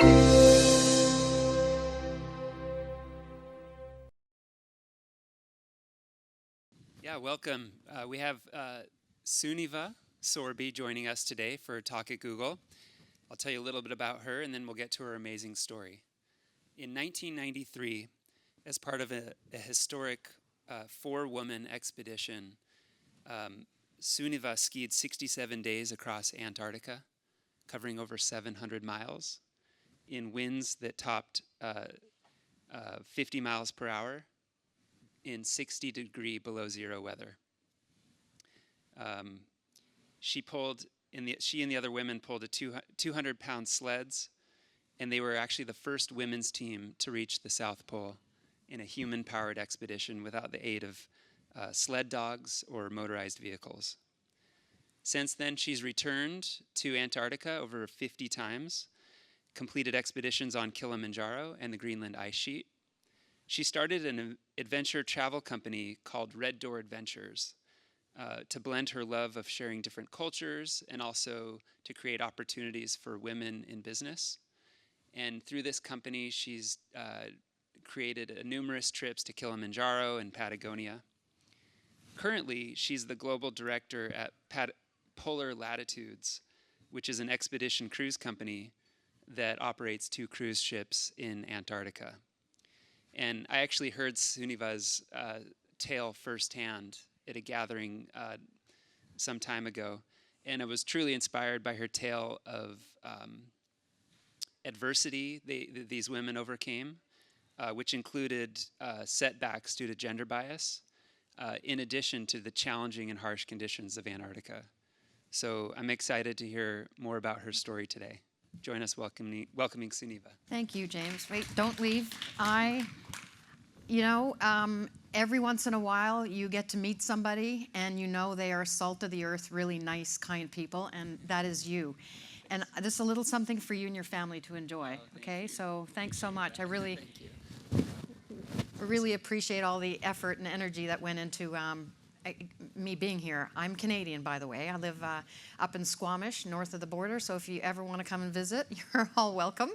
Yeah, welcome. We have Sunniva Sorby joining us today for a talk at Google. I'll tell you a little bit about her and then we'll get to her amazing story. In 1993, as part of a historic 4-woman expedition, Sunniva skied 67 days across Antarctica, covering over 700 miles in winds that topped 50 miles per hour in 60-degree below zero weather. She and the other women pulled a 200-pound sleds, and they were actually the first women's team to reach the South Pole in a human-powered expedition without the aid of sled dogs or motorized vehicles. Since then, she's returned to Antarctica over 50 times, completed expeditions on Kilimanjaro and the Greenland Ice Sheet. She started an adventure travel company called Red Door Adventures to blend her love of sharing different cultures and also to create opportunities for women in business. And through this company, she's created numerous trips to Kilimanjaro and Patagonia. Currently, she's the global director at Polar Latitudes, which is an expedition cruise company that operates 2 cruise ships in Antarctica. And I actually heard Sunniva's tale firsthand at a gathering some time ago, and I was truly inspired by her tale of adversity these women overcame, which included setbacks due to gender bias, in addition to the challenging and harsh conditions of Antarctica. So I'm excited to hear more about her story today. Join us welcoming Sunniva. Thank you, James. Wait, don't leave. Every once in a while you get to meet somebody and you know they are salt of the earth, really nice, kind people, and that is you. And this is a little something for you and your family to enjoy, okay? So thanks so much. I really appreciate all the effort and energy that went into me being here. I'm Canadian, by the way. I live up in Squamish, north of the border, so if you ever want to come and visit, you're all welcome.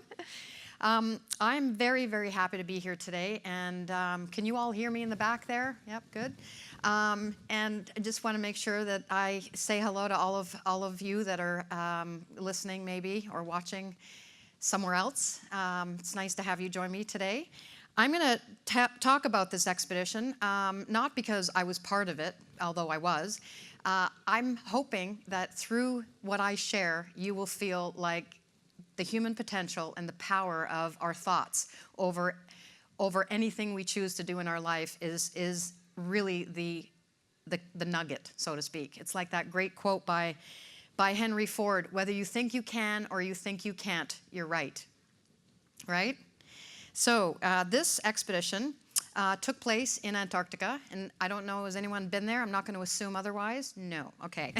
I'm very, very happy to be here today, and can you all hear me in the back there? Yep, good. And I just want to make sure that I say hello to all of you that are listening maybe or watching somewhere else. It's nice to have you join me today. I'm going to talk about this expedition, not because I was part of it, although I was. I'm hoping that through what I share, you will feel like the human potential and the power of our thoughts over anything we choose to do in our life is really the nugget, so to speak. It's like that great quote by Henry Ford: whether you think you can or you think you can't, you're right. Right? So this expedition took place in Antarctica, and I don't know, has anyone been there? I'm not going to assume otherwise. No. Okay.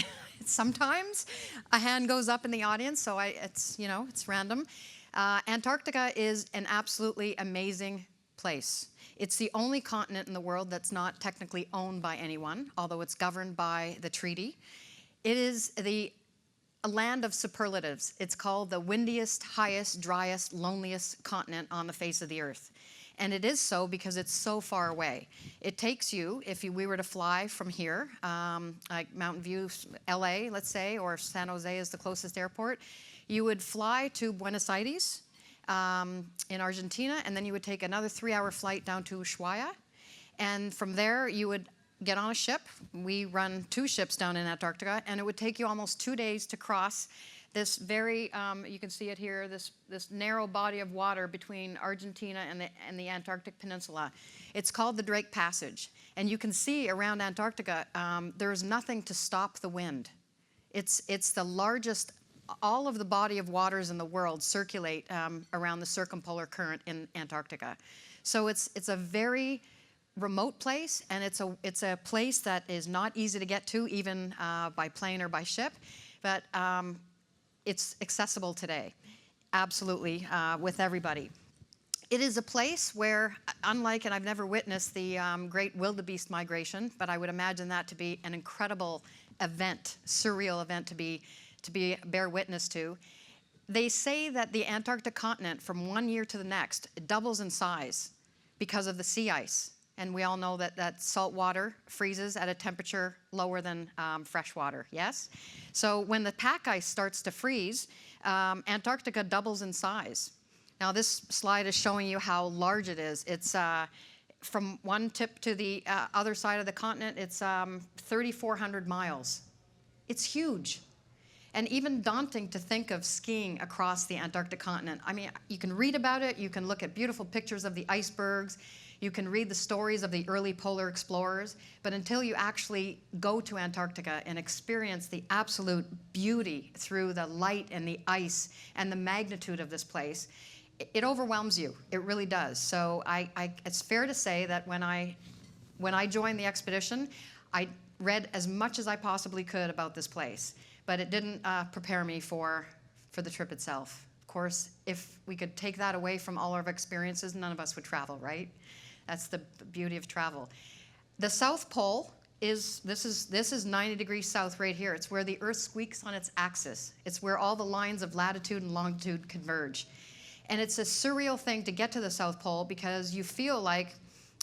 Sometimes a hand goes up in the audience, so it's random. Antarctica is an absolutely amazing place. It's the only continent in the world that's not technically owned by anyone, although it's governed by the treaty. It is a land of superlatives. It's called the windiest, highest, driest, loneliest continent on the face of the earth. And it is so because it's so far away. It takes you, we were to fly from here, like Mountain View, LA, let's say, or San Jose is the closest airport, you would fly to Buenos Aires in Argentina, and then you would take another 3-hour flight down to Ushuaia. And from there, you would get on a ship. We run 2 ships down in Antarctica, and it would take you almost 2 days to cross this very, you can see it here, this narrow body of water between Argentina and the Antarctic Peninsula. It's called the Drake Passage. And you can see around Antarctica, there's nothing to stop the wind. It's the largest, all of the body of waters in the world circulate around the circumpolar current in Antarctica. So it's a very remote place, and it's a place that is not easy to get to, even by plane or by ship. But it's accessible today, absolutely, with everybody. It is a place where, unlike, and I've never witnessed the great wildebeest migration, but I would imagine that to be an incredible event, surreal event to bear witness to. They say that the Antarctic continent from one year to the next doubles in size because of the sea ice. And we all know that salt water freezes at a temperature lower than fresh water, yes? So when the pack ice starts to freeze, Antarctica doubles in size. Now this slide is showing you how large it is. It's from one tip to the other side of the continent, it's 3,400 miles. It's huge. And even daunting to think of skiing across the Antarctic continent. I mean, you can read about it, you can look at beautiful pictures of the icebergs, you can read the stories of the early polar explorers, but until you actually go to Antarctica and experience the absolute beauty through the light and the ice and the magnitude of this place, it overwhelms you. It really does. So it's fair to say that when I joined the expedition, I read as much as I possibly could about this place, but it didn't prepare me for the trip itself. Of course, if we could take that away from all of our experiences, none of us would travel, right? That's the beauty of travel. The South Pole is 90 degrees south right here. It's where the Earth squeaks on its axis. It's where all the lines of latitude and longitude converge. And it's a surreal thing to get to the South Pole because you feel like,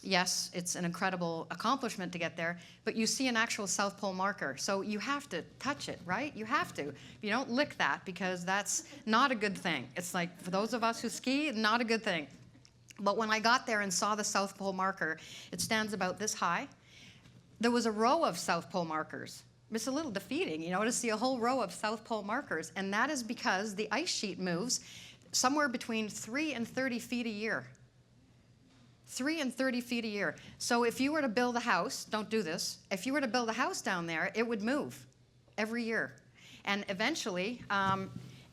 yes, it's an incredible accomplishment to get there, but you see an actual South Pole marker. So you have to touch it, right? You have to. You don't lick that because that's not a good thing. It's like, for those of us who ski, not a good thing. But when I got there and saw the South Pole marker, it stands about this high. There was a row of South Pole markers. It's a little defeating, to see a whole row of South Pole markers. And that is because the ice sheet moves somewhere between 3 and 30 feet a year. 3 and 30 feet a year. So if you were to build a house, don't do this, if you were to build a house down there, it would move every year. And eventually,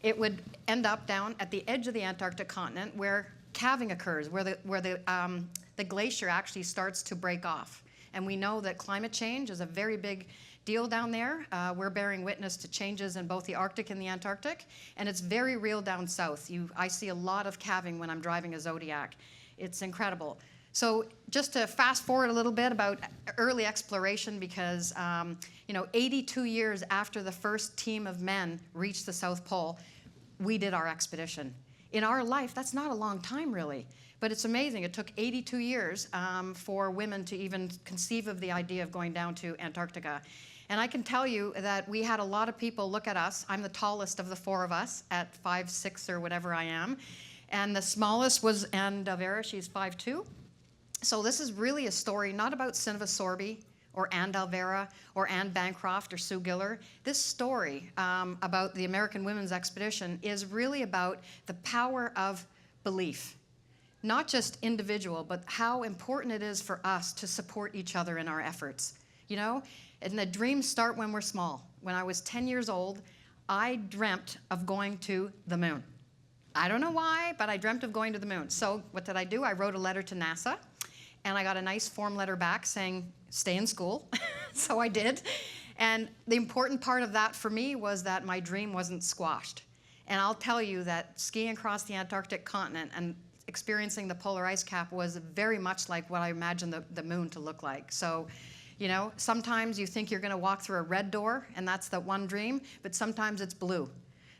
it would end up down at the edge of the Antarctic continent where calving occurs, where the glacier actually starts to break off. And we know that climate change is a very big deal down there. We're bearing witness to changes in both the Arctic and the Antarctic, and it's very real down south. I see a lot of calving when I'm driving a Zodiac. It's incredible. So just to fast forward a little bit about early exploration, because 82 years after the first team of men reached the South Pole, we did our expedition. In our life, that's not a long time, really. But it's amazing. It took 82 years for women to even conceive of the idea of going down to Antarctica. And I can tell you that we had a lot of people look at us. I'm the tallest of the four of us at 5'6" or whatever I am. And the smallest was Anne Dalvera. She's 5'2". So this is really a story not about Sunniva Sorby or Anne Dalvera or Anne Bancroft or Sue Giller. This story about the American Women's Expedition is really about the power of belief. Not just individual, but how important it is for us to support each other in our efforts. And the dreams start when we're small. When I was 10 years old, I dreamt of going to the moon. I don't know why, but I dreamt of going to the moon. So what did I do? I wrote a letter to NASA, and I got a nice form letter back saying, stay in school. So I did. And the important part of that for me was that my dream wasn't squashed. And I'll tell you that skiing across the Antarctic continent and experiencing the polar ice cap was very much like what I imagined the moon to look like. So, sometimes you think you're going to walk through a red door, and that's the one dream, but sometimes it's blue.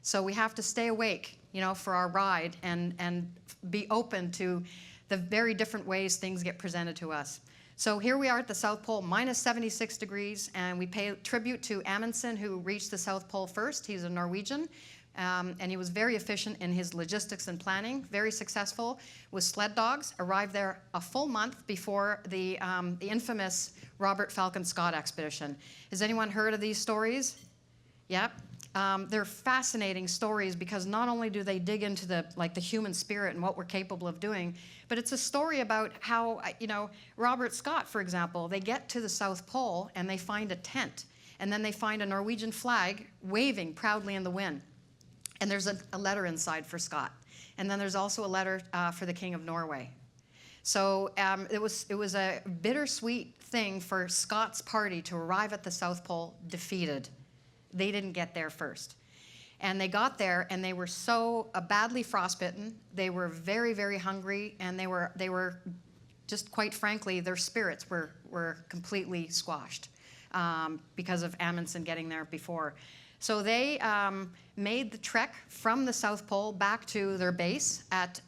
So we have to stay awake, for our ride and be open to the very different ways things get presented to us. So here we are at the South Pole, minus 76 degrees, and we pay tribute to Amundsen, who reached the South Pole first. He's a Norwegian. And he was very efficient in his logistics and planning, very successful with sled dogs, arrived there a full month before the infamous Robert Falcon Scott expedition. Has anyone heard of these stories? Yep. They're fascinating stories because not only do they dig into the human spirit and what we're capable of doing, but it's a story about how, Robert Scott, for example, they get to the South Pole and they find a tent, and then they find a Norwegian flag waving proudly in the wind. And there's a letter inside for Scott. And then there's also a letter for the King of Norway. So it was a bittersweet thing for Scott's party to arrive at the South Pole defeated. They didn't get there first. And they got there, and they were so badly frostbitten. They were very, very hungry, and they were just, quite frankly, their spirits were completely squashed because of Amundsen getting there before. So they made the trek from the South Pole back to their base at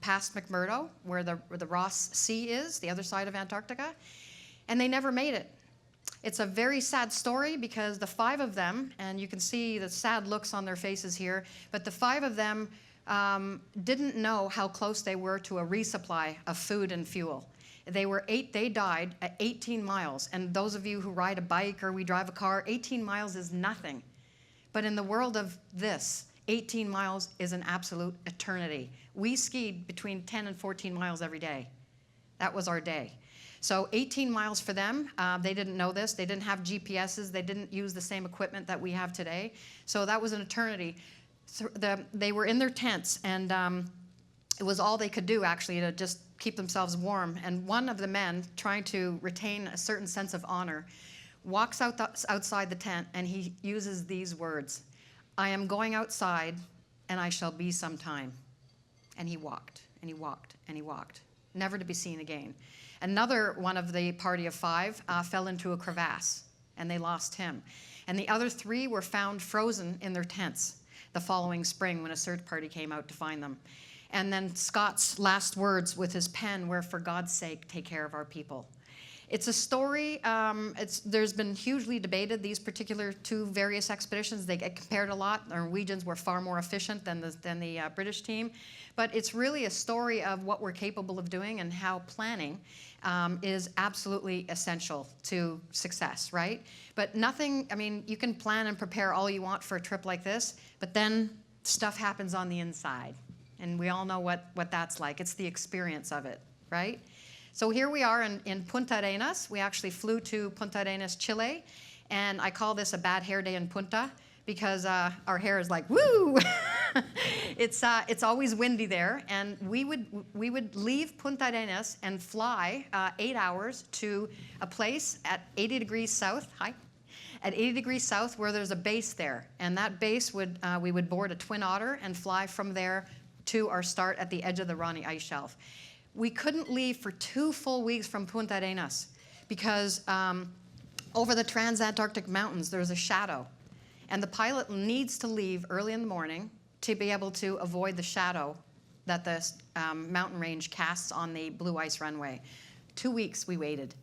past McMurdo, where the Ross Sea is, the other side of Antarctica, and they never made it. It's a very sad story because the 5 of them, and you can see the sad looks on their faces here, but the 5 of them didn't know how close they were to a resupply of food and fuel. They died at 18 miles, and those of you who ride a bike or we drive a car, 18 miles is nothing. But in the world of this, 18 miles is an absolute eternity. We skied between 10 and 14 miles every day. That was our day. So 18 miles for them. They didn't know this. They didn't have GPSs. They didn't use the same equipment that we have today. So that was an eternity. So they were in their tents, and it was all they could do, actually, to just keep themselves warm. And one of the men, trying to retain a certain sense of honor, walks outside the tent, and he uses these words: "I am going outside, and I shall be sometime." And he walked, and he walked, and he walked, never to be seen again. Another one of the party of 5 fell into a crevasse, and they lost him. And the other 3 were found frozen in their tents the following spring when a search party came out to find them. And then Scott's last words with his pen were, "For God's sake, take care of our people." It's a story, there's been hugely debated, these particular 2 various expeditions. They get compared a lot. The Norwegians were far more efficient than the British team. But it's really a story of what we're capable of doing and how planning is absolutely essential to success, right? But nothing, I mean, you can plan and prepare all you want for a trip like this, but then stuff happens on the inside. And we all know what that's like. It's the experience of it, right? So here we are in Punta Arenas. We actually flew to Punta Arenas, Chile. And I call this a bad hair day in Punta because our hair is like, woo! It's always windy there. And we would leave Punta Arenas and fly 8 hours to a place at 80 degrees south. Hi. At 80 degrees south where there's a base there. And that base we would board a Twin Otter and fly from there to our start at the edge of the Ronnie Ice Shelf. We couldn't leave for 2 full weeks from Punta Arenas because over the Transantarctic Mountains, there's a shadow. And the pilot needs to leave early in the morning to be able to avoid the shadow that the mountain range casts on the blue ice runway. 2 weeks we waited.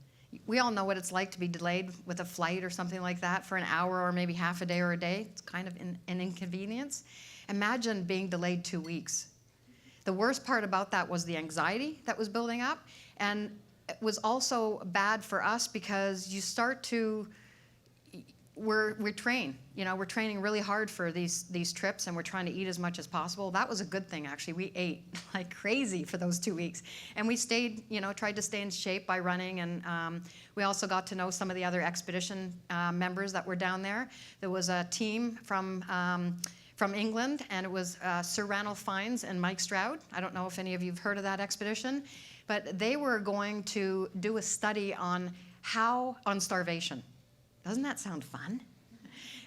We all know what it's like to be delayed with a flight or something like that for an hour or maybe half a day or a day. It's kind of an inconvenience. Imagine being delayed 2 weeks. The worst part about that was the anxiety that was building up, and it was also bad for us because you start to, we're training really hard for these trips, and we're trying to eat as much as possible. That was a good thing, actually. We ate like crazy for those 2 weeks, and we stayed, tried to stay in shape by running, and we also got to know some of the other expedition members that were down there. There was a team from England, and it was Sir Ranulph Fiennes and Mike Stroud. I don't know if any of you have heard of that expedition, but they were going to do a study on starvation. Doesn't that sound fun?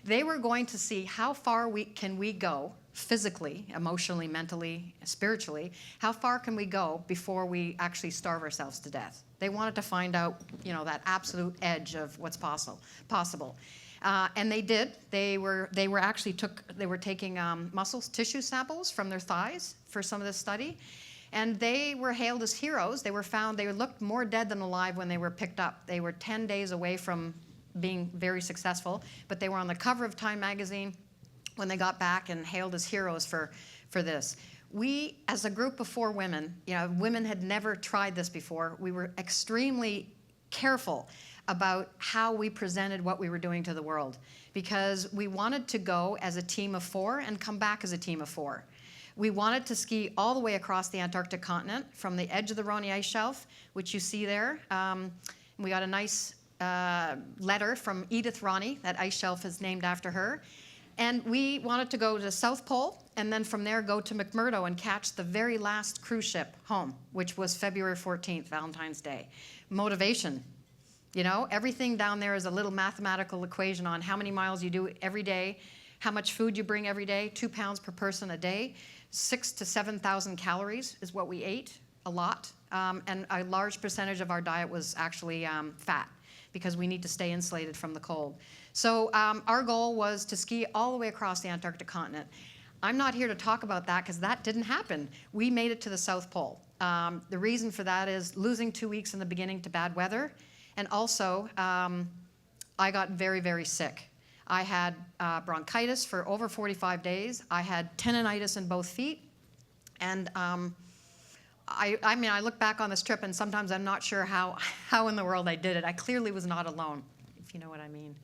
They were going to see how far can we go physically, emotionally, mentally, spiritually. How far can we go before we actually starve ourselves to death? They wanted to find out, that absolute edge of what's possible. And they did. They were taking tissue samples from their thighs for some of this study, and they were hailed as heroes. They looked more dead than alive when they were picked up. They were 10 days away from being very successful, but they were on the cover of Time magazine when they got back and hailed as heroes for this. We, as a group of 4 women, women had never tried this before. We were extremely careful about how we presented what we were doing to the world because we wanted to go as a team of 4 and come back as a team of 4. We wanted to ski all the way across the Antarctic continent from the edge of the Ronnie Ice Shelf, which you see there. We got a nice letter from Edith Ronnie. That ice shelf is named after her. And we wanted to go to the South Pole and then from there go to McMurdo and catch the very last cruise ship home, which was February 14th, Valentine's Day. Motivation. Everything down there is a little mathematical equation on how many miles you do every day, how much food you bring every day, 2 pounds per person a day, 6,000 to 7,000 calories is what we ate, a lot. And a large percentage of our diet was actually fat because we need to stay insulated from the cold. So our goal was to ski all the way across the Antarctic continent. I'm not here to talk about that because that didn't happen. We made it to the South Pole. The reason for that is losing 2 weeks in the beginning to bad weather, and also I got very, very sick. I had bronchitis for over 45 days. I had tendonitis in both feet, and I mean, I look back on this trip, and sometimes I'm not sure how in the world I did it. I clearly was not alone, if you know what I mean.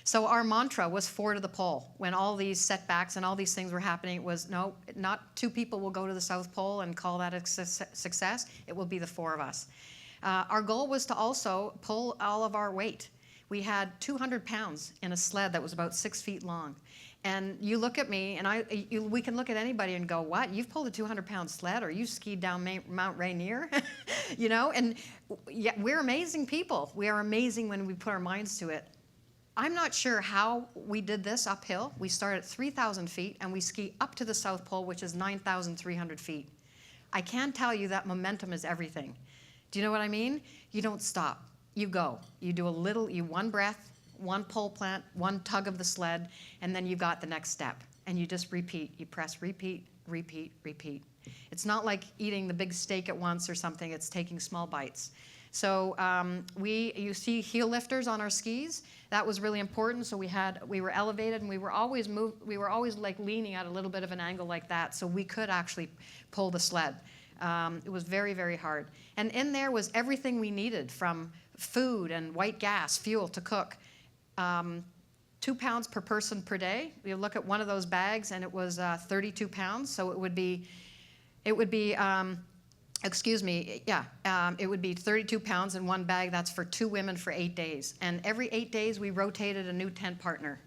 So our mantra was 4 to the pole. When all these setbacks and all these things were happening, it was, no, not 2 people will go to the South Pole and call that a success. It will be the 4 of us. Our goal was to also pull all of our weight. We had 200 pounds in a sled that was about 6 feet long. And you look at me, and we can look at anybody and go, what? You've pulled a 200-pound sled, or you skied down Mount Rainier? You know, and yeah, we're amazing people. We are amazing when we put our minds to it. I'm not sure how we did this uphill. We start at 3,000 feet, and we ski up to the South Pole, which is 9,300 feet. I can tell you that momentum is everything. Do you know what I mean? You don't stop. You go. You do one breath, one pole plant, one tug of the sled, and then you got the next step. And you just repeat. You press repeat, repeat, repeat. It's not like eating the big steak at once or something. It's taking small bites. So you see heel lifters on our skis. That was really important. So we were elevated, and we were always like leaning at a little bit of an angle like that, so we could actually pull the sled. It was very, very hard. And in there was everything we needed, from food and white gas, fuel to cook. 2 pounds per person per day. You look at one of those bags, and it was 32 pounds. So it would be excuse me, yeah, it would be 32 pounds in one bag. That's for 2 women for 8 days. And every 8 days, we rotated a new tent partner.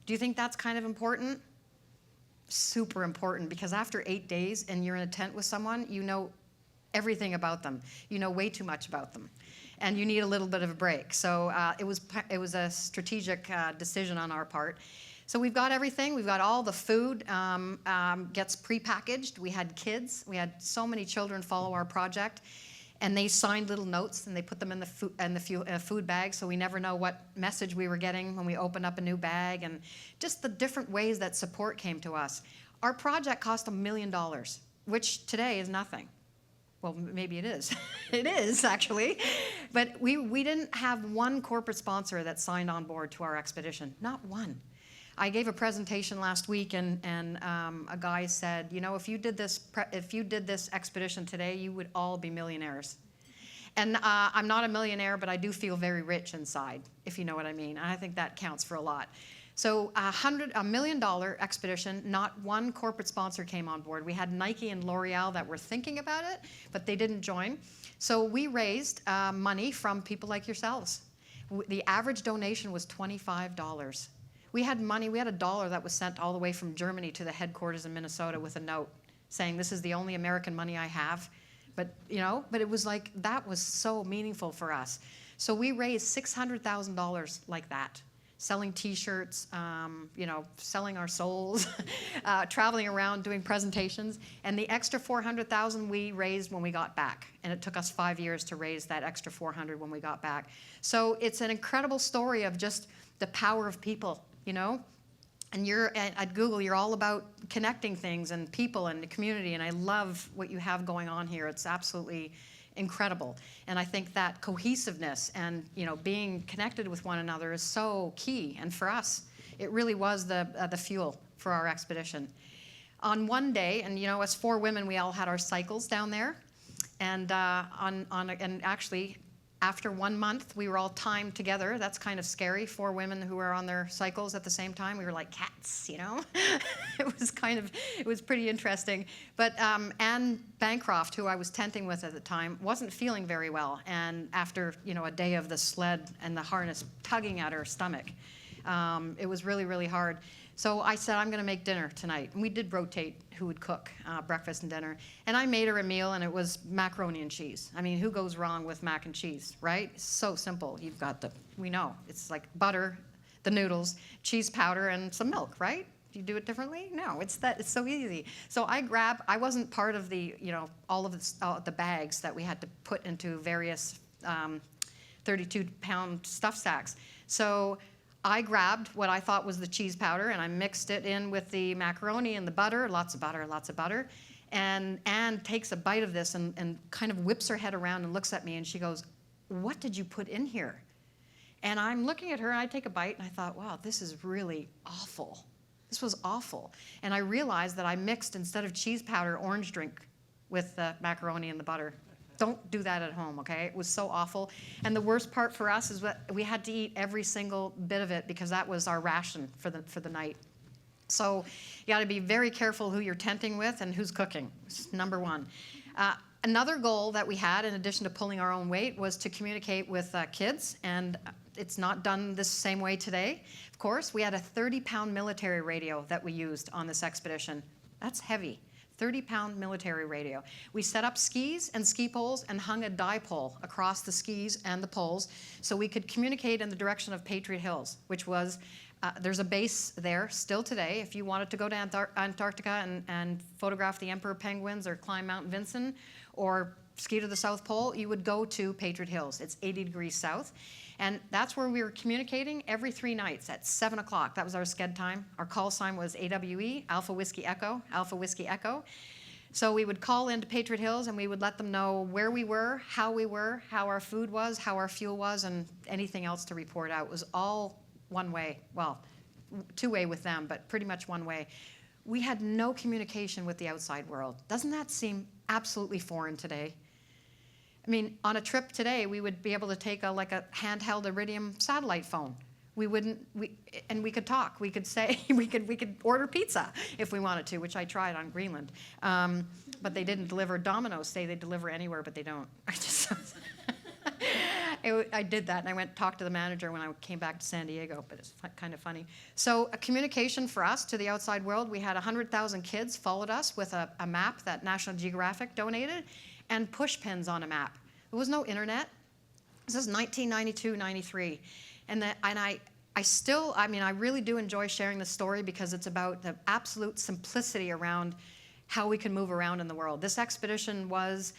Do you think that's kind of important? Super important, because after 8 days and you're in a tent with someone, you know everything about them. You know way too much about them. And you need a little bit of a break. So it was a strategic decision on our part. So we've got everything. We've got all the food gets prepackaged. We had kids. We had so many children follow our project, and they signed little notes, and they put them in the food bag, so we never know what message we were getting when we opened up a new bag, and just the different ways that support came to us. Our project cost $1 million, which today is nothing. Well, maybe it is. It is, actually. But we didn't have one corporate sponsor that signed on board to our expedition. Not one. I gave a presentation last week, and a guy said, you know, if you did this expedition today, you would all be millionaires. And I'm not a millionaire, but I do feel very rich inside, if you know what I mean. And I think that counts for a lot. So $1 million expedition, not one corporate sponsor came on board. We had Nike and L'Oreal that were thinking about it, but they didn't join. So we raised money from people like yourselves. The average donation was $25. We had money, we had $1 that was sent all the way from Germany to the headquarters in Minnesota with a note saying, this is the only American money I have. But, you know, but it was like, that was so meaningful for us. So we raised $600,000 like that, selling T-shirts, you know, selling our souls, traveling around doing presentations. And the extra $400,000 we raised when we got back. And it took us 5 years to raise that extra $400,000 when we got back. So it's an incredible story of just the power of people. You know, and you're at Google, you're all about connecting things and people and the community, and I love what you have going on here. It's absolutely incredible. And I think that cohesiveness and, you know, being connected with one another is so key. And for us, it really was the fuel for our expedition. On one day, and you know, as 4 women, we all had our cycles down there, and and actually, after 1 month, we were all timed together. That's kind of scary. 4 women who were on their cycles at the same time. We were like cats, you know? It was pretty interesting. But Anne Bancroft, who I was tenting with at the time, wasn't feeling very well. And after, you know, a day of the sled and the harness tugging at her stomach, it was really, really hard. So I said, I'm going to make dinner tonight. And we did rotate who would cook breakfast and dinner. And I made her a meal, and it was macaroni and cheese. I mean, who goes wrong with mac and cheese, right? It's so simple. You've got we know. It's like butter, the noodles, cheese powder, and some milk, right? Do you do it differently? No, it's so easy. So I wasn't part of the, you know, all of the bags that we had to put into various 32-pound stuff sacks. So I grabbed what I thought was the cheese powder and I mixed it in with the macaroni and the butter, lots of butter, lots of butter. And Anne takes a bite of this and kind of whips her head around and looks at me and she goes, "What did you put in here?" And I'm looking at her and I take a bite and I thought, wow, this is really awful. This was awful. And I realized that I mixed, instead of cheese powder, orange drink with the macaroni and the butter. Don't do that at home, okay? It was so awful. And the worst part for us is that we had to eat every single bit of it because that was our ration for the night. So you got to be very careful who you're tenting with and who's cooking. It's number one. Another goal that we had, in addition to pulling our own weight, was to communicate with kids, and it's not done this same way today. Of course, we had a 30-pound military radio that we used on this expedition. That's heavy. 30-pound military radio. We set up skis and ski poles and hung a dipole across the skis and the poles so we could communicate in the direction of Patriot Hills, which was, there's a base there still today. If you wanted to go to Antarctica and photograph the emperor penguins or climb Mount Vinson or ski to the South Pole, you would go to Patriot Hills. It's 80 degrees south. And that's where we were communicating every 3 nights at 7 o'clock. That was our sched time. Our call sign was AWE, Alpha Whiskey Echo, Alpha Whiskey Echo. So we would call into Patriot Hills and we would let them know where we were, how our food was, how our fuel was, and anything else to report out. It was all one way. Well, 2-way with them, but pretty much one way. We had no communication with the outside world. Doesn't that seem absolutely foreign today? I mean, on a trip today, we would be able to take like a handheld iridium satellite phone. We could talk. We could say, we could order pizza if we wanted to, which I tried on Greenland. But they didn't deliver. Domino's say they deliver anywhere, but they don't. I did that, and I went and talked to the manager when I came back to San Diego, but it's kind of funny. So a communication for us to the outside world, we had 100,000 kids followed us with a map that National Geographic donated, and push pins on a map. There was no internet. This is 1992, 93. And I really do enjoy sharing the story because it's about the absolute simplicity around how we can move around in the world. This expedition was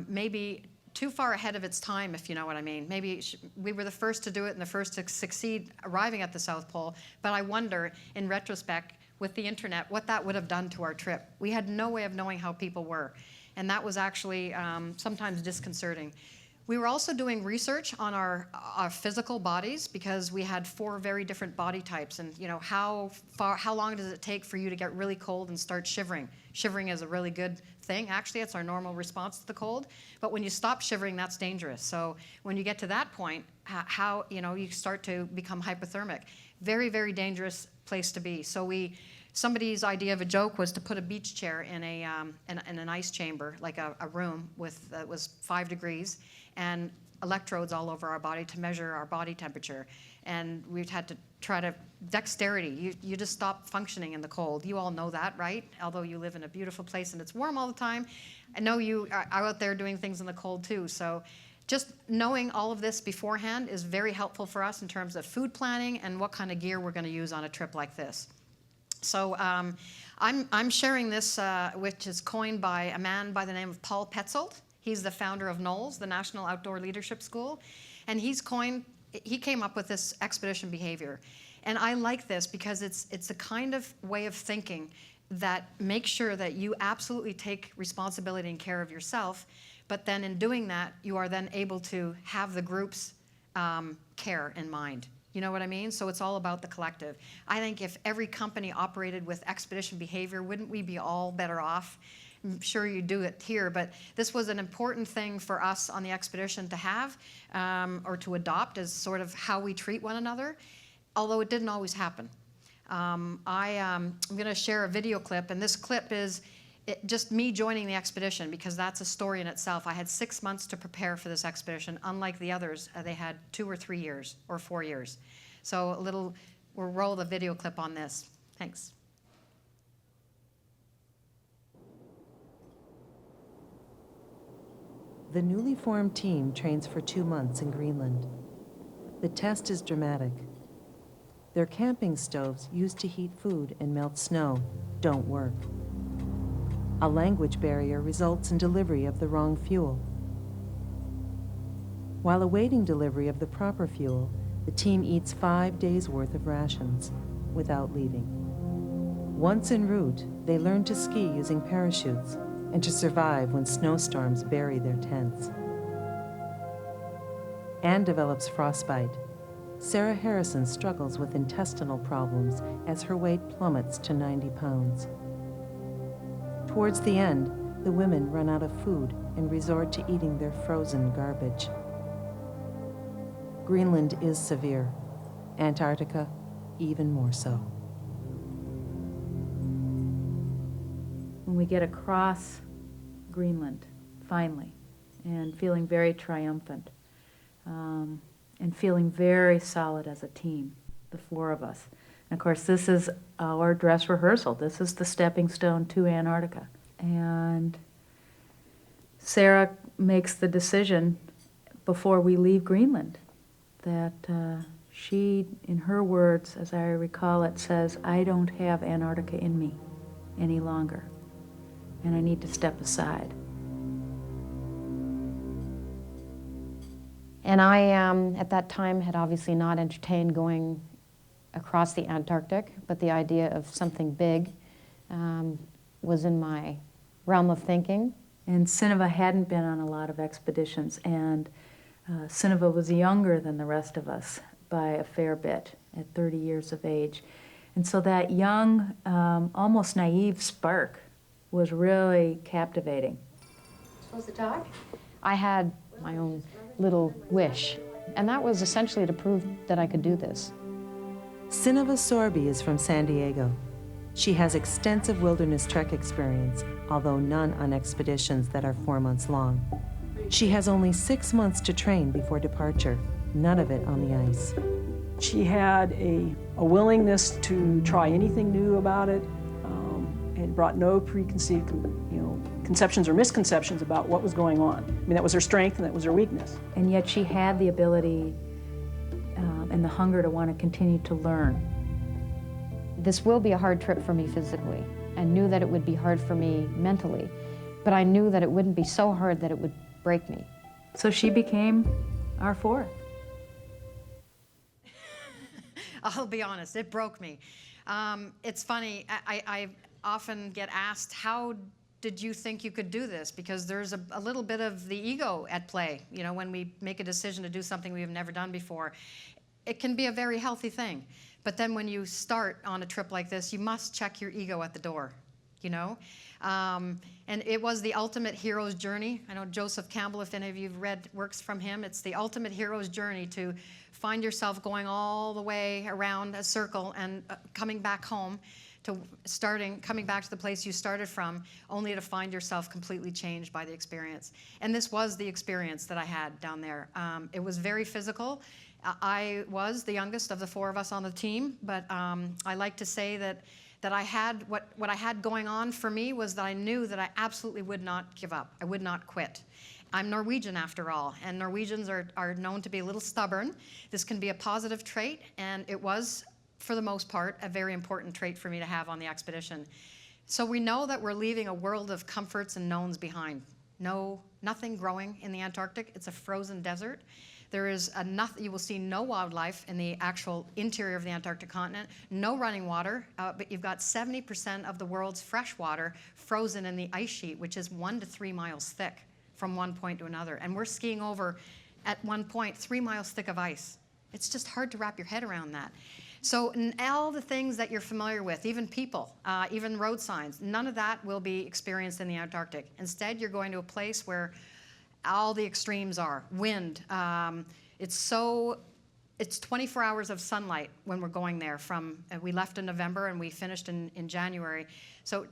maybe too far ahead of its time, if you know what I mean. Maybe we were the first to do it and the first to succeed arriving at the South Pole, but I wonder, in retrospect, with the internet, what that would have done to our trip. We had no way of knowing how people were. And that was actually sometimes disconcerting. We were also doing research on our physical bodies because we had 4 very different body types. And you know, how long does it take for you to get really cold and start shivering? Shivering is a really good thing. Actually, it's our normal response to the cold. But when you stop shivering, that's dangerous. So when you get to that point, you start to become hypothermic. Very, very dangerous place to be. So somebody's idea of a joke was to put a beach chair in an ice chamber, like a room that was 5 degrees, and electrodes all over our body to measure our body temperature. And we've had to try to, dexterity, you just stop functioning in the cold. You all know that, right? Although you live in a beautiful place and it's warm all the time. I know you are out there doing things in the cold too. So just knowing all of this beforehand is very helpful for us in terms of food planning and what kind of gear we're going to use on a trip like this. So I'm sharing this, which is coined by a man by the name of Paul Petzold. He's the founder of NOLS, the National Outdoor Leadership School. And he came up with this expedition behavior. And I like this because it's a kind of way of thinking that makes sure that you absolutely take responsibility and care of yourself, but then in doing that, you are then able to have the group's care in mind. You know what I mean? So it's all about the collective. I think if every company operated with expedition behavior, wouldn't we be all better off? I'm sure you do it here, but this was an important thing for us on the expedition to have or to adopt as sort of how we treat one another, although it didn't always happen. I'm going to share a video clip, and this clip is just me joining the expedition because that's a story in itself. I had 6 months to prepare for this expedition. Unlike the others, they had 2 or 3 years or 4 years. So we'll roll the video clip on this. Thanks. The newly formed team trains for 2 months in Greenland. The test is dramatic. Their camping stoves used to heat food and melt snow don't work. A language barrier results in delivery of the wrong fuel. While awaiting delivery of the proper fuel, The team eats 5 days' worth of rations without leaving. Once en route, they learn to ski using parachutes and to survive when snowstorms bury their tents. Anne develops frostbite. Sarah Harrison struggles with intestinal problems as her weight plummets to 90 pounds. Towards the end, the women run out of food and resort to eating their frozen garbage. Greenland is severe. Antarctica, even more so. When we get across Greenland, finally, and feeling very triumphant, and feeling very solid as a team, the 4 of us. And of course, this is our dress rehearsal. This is the stepping stone to Antarctica. And Sarah makes the decision before we leave Greenland that she, in her words, as I recall it, says, "I don't have Antarctica in me any longer, and I need to step aside." And I, at that time, had obviously not entertained going across the Antarctic, but the idea of something big was in my realm of thinking. And Sunniva hadn't been on a lot of expeditions, and Sunniva was younger than the rest of us by a fair bit, at 30 years of age. And so that young, almost naive spark was really captivating. Supposed to talk? I had my own little wish, and that was essentially to prove that I could do this. Sunniva Sorby is from San Diego. She has extensive wilderness trek experience, although none on expeditions that are 4 months long. She has only 6 months to train before departure, none of it on the ice. She had a willingness to try anything new about it, and brought no preconceived conceptions or misconceptions about what was going on. I mean, that was her strength and that was her weakness. And yet she had the ability and the hunger to want to continue to learn. This will be a hard trip for me physically, and knew that it would be hard for me mentally, but I knew that it wouldn't be so hard that it would break me. So she became our 4th. I'll be honest, it broke me. It's funny, I often get asked, how did you think you could do this? Because there's a little bit of the ego at play, you know, when we make a decision to do something we've never done before. It can be a very healthy thing. But then when you start on a trip like this, you must check your ego at the door, you know? And it was the ultimate hero's journey. I know Joseph Campbell, if any of you have read works from him, it's the ultimate hero's journey to find yourself going all the way around a circle and coming back home to coming back to the place you started from, only to find yourself completely changed by the experience. And this was the experience that I had down there. It was very physical. I was the youngest of the 4 of us on the team, but I like to say that I had, what I had going on for me was that I knew that I absolutely would not give up. I would not quit. I'm Norwegian after all, and Norwegians are known to be a little stubborn. This can be a positive trait, and it was, for the most part, a very important trait for me to have on the expedition. So we know that we're leaving a world of comforts and knowns behind. Nothing growing in the Antarctic. It's a frozen desert. There is you will see no wildlife in the actual interior of the Antarctic continent, no running water, but you've got 70% of the world's fresh water frozen in the ice sheet, which is 1 to 3 miles thick from one point to another. And we're skiing over, at one point, 3 miles thick of ice. It's just hard to wrap your head around that. So all the things that you're familiar with, even people, even road signs, none of that will be experienced in the Antarctic. Instead, you're going to a place where all the extremes are. Wind. It's 24 hours of sunlight when we're going there. We left in November and we finished in January. So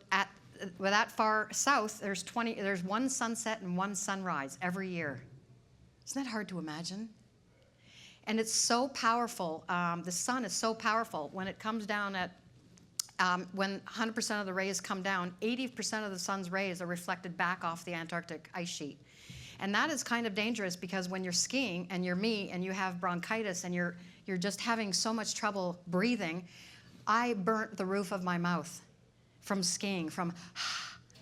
that far south, there's one sunset and one sunrise every year. Isn't that hard to imagine? And it's so powerful. The sun is so powerful. When it comes down when 100% of the rays come down, 80% of the sun's rays are reflected back off the Antarctic ice sheet. And that is kind of dangerous because when you're skiing and you're me and you have bronchitis and you're just having so much trouble breathing, I burnt the roof of my mouth from skiing, from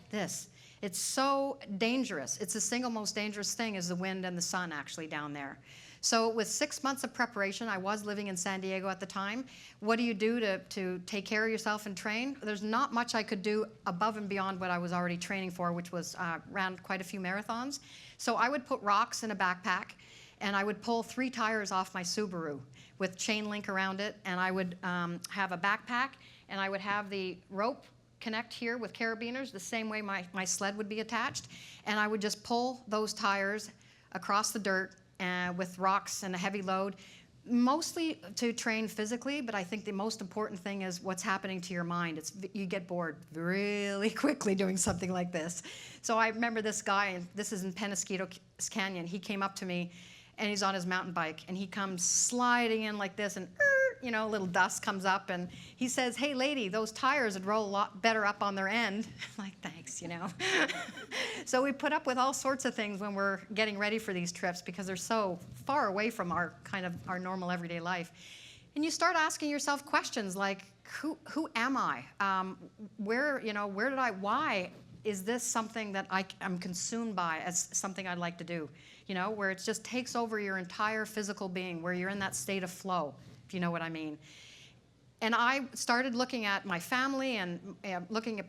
this. It's so dangerous. It's the single most dangerous thing is the wind and the sun actually down there. So with 6 months of preparation, I was living in San Diego at the time. What do you do to take care of yourself and train? There's not much I could do above and beyond what I was already training for, which was ran quite a few marathons. So I would put rocks in a backpack, and I would pull 3 tires off my Subaru with chain link around it, and I would have a backpack, and I would have the rope connect here with carabiners the same way my sled would be attached, and I would just pull those tires across the dirt with rocks and a heavy load, mostly to train physically, but I think the most important thing is what's happening to your mind. You get bored really quickly doing something like this. So I remember this guy, and this is in Penasquito Canyon, he came up to me, and he's on his mountain bike, and he comes sliding in like this, and a little dust comes up, and he says, "Hey lady, those tires would roll a lot better up on their end." I'm like, thanks, So we put up with all sorts of things when we're getting ready for these trips because they're so far away from our normal everyday life. And you start asking yourself questions like, who am I? Where did why is this something that I'm consumed by as something I'd like to do? Where it just takes over your entire physical being, where you're in that state of flow, if you know what I mean. And I started looking at my family and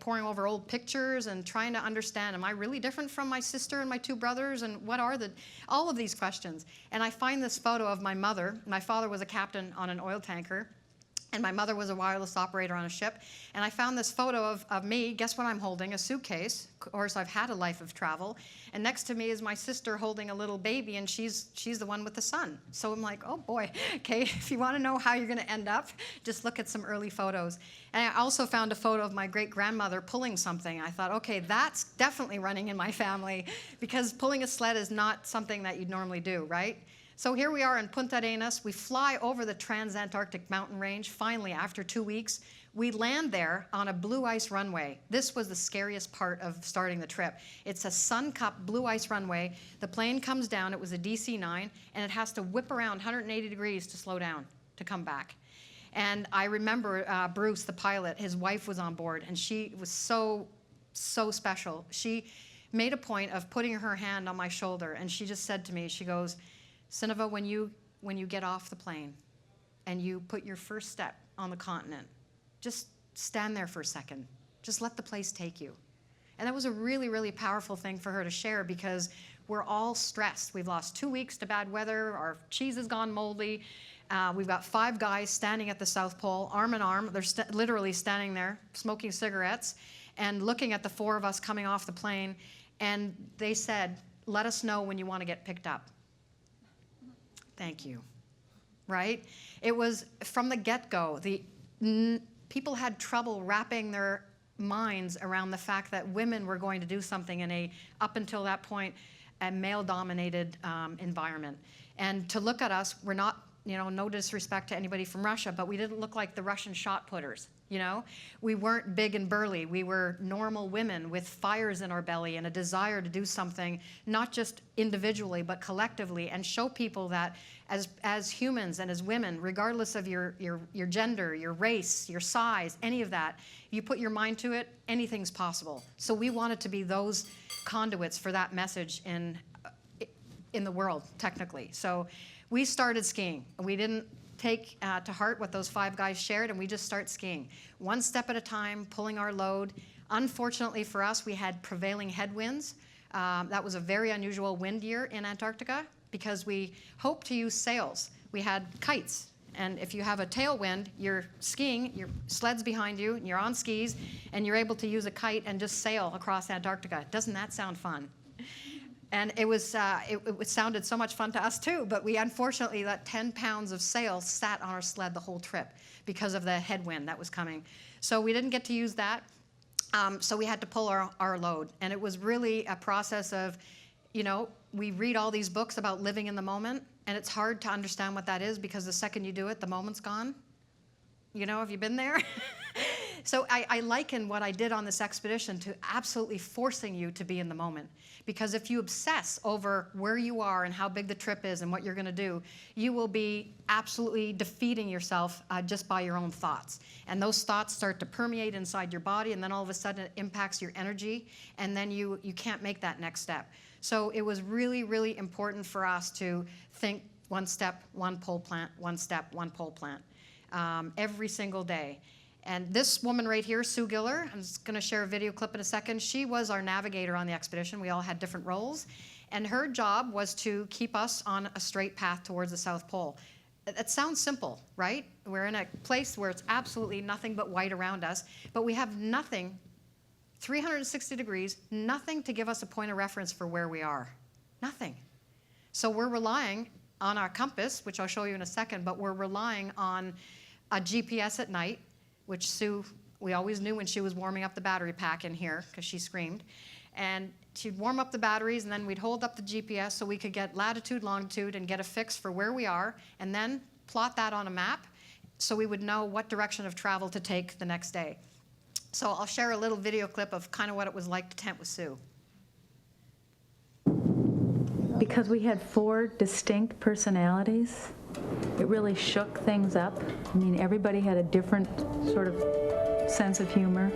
poring over old pictures and trying to understand, am I really different from my sister and my 2 brothers? And what are all of these questions? And I find this photo of my mother. My father was a captain on an oil tanker, and my mother was a wireless operator on a ship. And I found this photo of me. Guess what I'm holding? A suitcase. Of course, I've had a life of travel. And next to me is my sister holding a little baby, and she's the one with the sun. So I'm like, oh boy, okay, if you want to know how you're going to end up, just look at some early photos. And I also found a photo of my great-grandmother pulling something. I thought, okay, that's definitely running in my family, because pulling a sled is not something that you'd normally do, right? So here we are in Punta Arenas. We fly over the Transantarctic mountain range. Finally, after 2 weeks, we land there on a blue ice runway. This was the scariest part of starting the trip. It's a sun-cupped blue ice runway. The plane comes down. It was a DC-9, and it has to whip around 180 degrees to slow down, to come back. And I remember Bruce, the pilot, his wife was on board, and she was so special. She made a point of putting her hand on my shoulder, and she just said to me, she goes, "Sunniva, when you get off the plane and you put your first step on the continent, just stand there for a second. Just let the place take you." And that was a really, really powerful thing for her to share, because we're all stressed. We've lost 2 weeks to bad weather. Our cheese has gone moldy. We've got 5 guys standing at the South Pole, arm in arm. They're literally standing there, smoking cigarettes, and looking at the 4 of us coming off the plane. And they said, "Let us know when you want to get picked up." Thank you, right? It was from the get-go. People had trouble wrapping their minds around the fact that women were going to do something in up until that point, a male-dominated environment. And to look at us, we're not, no disrespect to anybody from Russia, but we didn't look like the Russian shot putters. We weren't big and burly. We were normal women with fires in our belly and a desire to do something, not just individually, but collectively, and show people that as humans and as women, regardless of your gender, your race, your size, any of that, you put your mind to it, anything's possible. So we wanted to be those conduits for that message in the world, technically. So we started skiing. We didn't take to heart what those 5 guys shared, and we just start skiing. 1 step at a time, pulling our load. Unfortunately for us, we had prevailing headwinds. That was a very unusual wind year in Antarctica, because we hoped to use sails. We had kites, and if you have a tailwind, you're skiing, your sled's behind you, and you're on skis, and you're able to use a kite and just sail across Antarctica. Doesn't that sound fun? And it sounded so much fun to us too, but we unfortunately, that 10 pounds of sail sat on our sled the whole trip because of the headwind that was coming. So we didn't get to use that. So we had to pull our load. And it was really a process of, we read all these books about living in the moment, and it's hard to understand what that is, because the second you do it, the moment's gone. Have you been there? So I liken what I did on this expedition to absolutely forcing you to be in the moment. Because if you obsess over where you are and how big the trip is and what you're going to do, you will be absolutely defeating yourself just by your own thoughts. And those thoughts start to permeate inside your body, and then all of a sudden it impacts your energy, and then you can't make that next step. So it was really, really important for us to think, one step, one pole plant, one step, one pole plant, every single day. And this woman right here, Sue Giller, I'm just going to share a video clip in a second. She was our navigator on the expedition. We all had different roles. And her job was to keep us on a straight path towards the South Pole. It sounds simple, right? We're in a place where it's absolutely nothing but white around us, but we have nothing, 360 degrees, nothing to give us a point of reference for where we are. Nothing. So we're relying on our compass, which I'll show you in a second, but we're relying on a GPS at night, which Sue, we always knew when she was warming up the battery pack in here, because she screamed. And she'd warm up the batteries, and then we'd hold up the GPS so we could get latitude, longitude, and get a fix for where we are, and then plot that on a map so we would know what direction of travel to take the next day. So I'll share a little video clip of kind of what it was like to tent with Sue. Because we had 4 distinct personalities, it really shook things up. I mean, everybody had a different sort of sense of humor,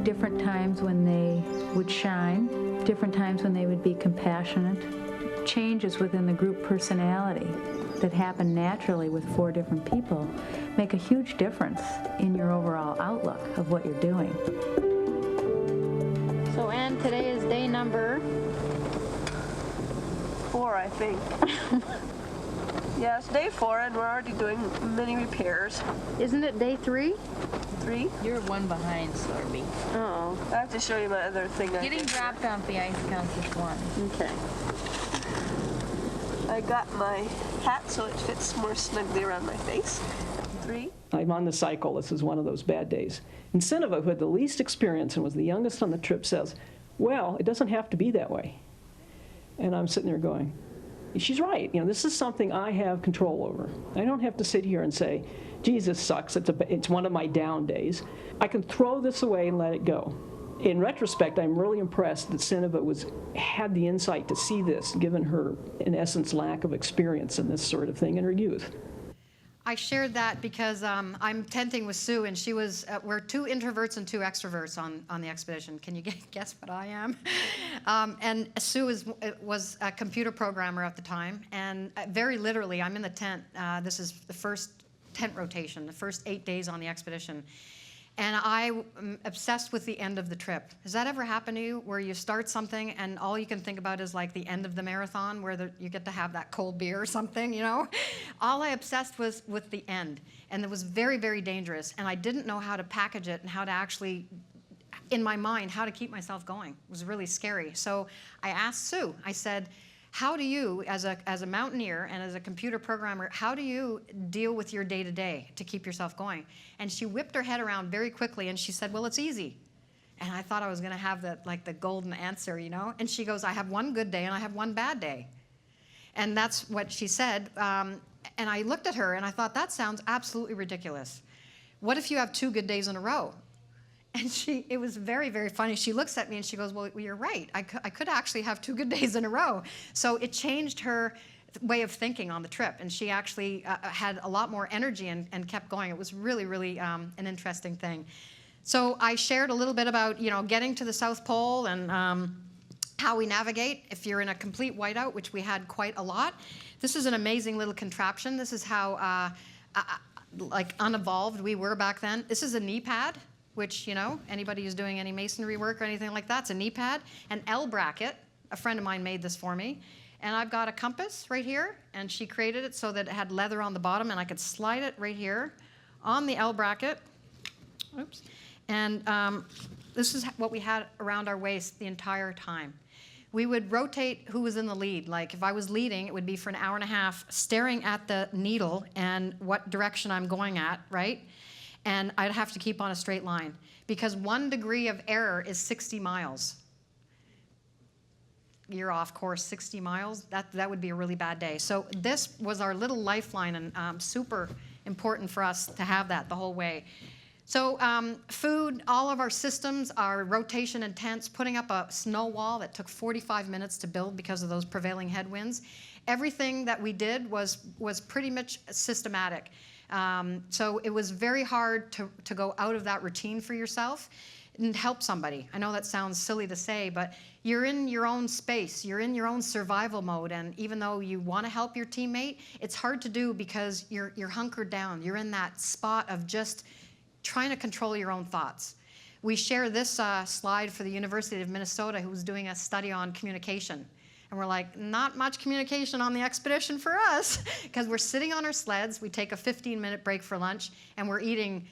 different times when they would shine, different times when they would be compassionate. Changes within the group personality that happen naturally with 4 different people make a huge difference in your overall outlook of what you're doing. So Ann, today is day number 4, I think. Yeah, it's day 4, and we're already doing many repairs. Isn't it day 3? 3? You're one behind, Sorby. Oh, I have to show you my other thing. Getting dropped off the ice counts as 1. Okay. I got my hat so it fits more snugly around my face. 3. I'm on the cycle. This is one of those bad days. And Sunniva, who had the least experience and was the youngest on the trip, says, well, it doesn't have to be that way. And I'm sitting there going, she's right. You know, this is something I have control over. I don't have to sit here and say, Jesus sucks, it's one of my down days. I can throw this away and let it go. In retrospect, I'm really impressed that Sunniva had the insight to see this, given her, in essence, lack of experience in this sort of thing in her youth. I shared that because I'm tenting with Sue, and she was, we're 2 introverts and 2 extroverts on the expedition. Can you guess what I am? And Sue was a computer programmer at the time, and very literally, I'm in the tent. This is the first tent rotation, the first 8 days on the expedition. And I'm obsessed with the end of the trip. Has that ever happened to you, where you start something and all you can think about is like the end of the marathon, where you get to have that cold beer or something, you know? All I obsessed was with the end. And it was very, very dangerous. And I didn't know how to package it and how to actually, in my mind, how to keep myself going. It was really scary. So I asked Sue, I said, how do you, as a mountaineer and as a computer programmer, how do you deal with your day-to-day to keep yourself going? And she whipped her head around very quickly, and she said, well, it's easy. And I thought I was going to have the golden answer, you know? And she goes, I have one good day and I have one bad day. And that's what she said. And I looked at her, and I thought, that sounds absolutely ridiculous. What if you have 2 good days in a row? And it was very, very funny. She looks at me and she goes, well, you're right. I could actually have 2 good days in a row. So it changed her way of thinking on the trip. And she actually had a lot more energy and kept going. It was really, really an interesting thing. So I shared a little bit about, you know, getting to the South Pole and how we navigate if you're in a complete whiteout, which we had quite a lot. This is an amazing little contraption. This is how like unevolved we were back then. This is a knee pad, which, you know, anybody who's doing any masonry work or anything like that's a knee pad. An L bracket, a friend of mine made this for me. And I've got a compass right here, and she created it so that it had leather on the bottom, and I could slide it right here on the L bracket. Oops. And this is what we had around our waist the entire time. We would rotate who was in the lead. Like if I was leading, it would be for an hour and a half, staring at the needle and what direction I'm going at, right? And I'd have to keep on a straight line because 1 degree of error is 60 miles. You're off course 60 miles, that would be a really bad day. So this was our little lifeline, and super important for us to have that the whole way. So food, all of our systems, our rotation and tents, putting up a snow wall that took 45 minutes to build because of those prevailing headwinds. Everything that we did was pretty much systematic. So it was very hard to go out of that routine for yourself. and help somebody. I know that sounds silly to say, but you're in your own space. You're in your own survival mode, and even though you want to help your teammate, it's hard to do because you're hunkered down. You're in that spot of just trying to control your own thoughts. We share this slide for the University of Minnesota, who was doing a study on communication. And we're like, not much communication on the expedition for us, because we're sitting on our sleds, we take a 15-minute break for lunch, and we're eating,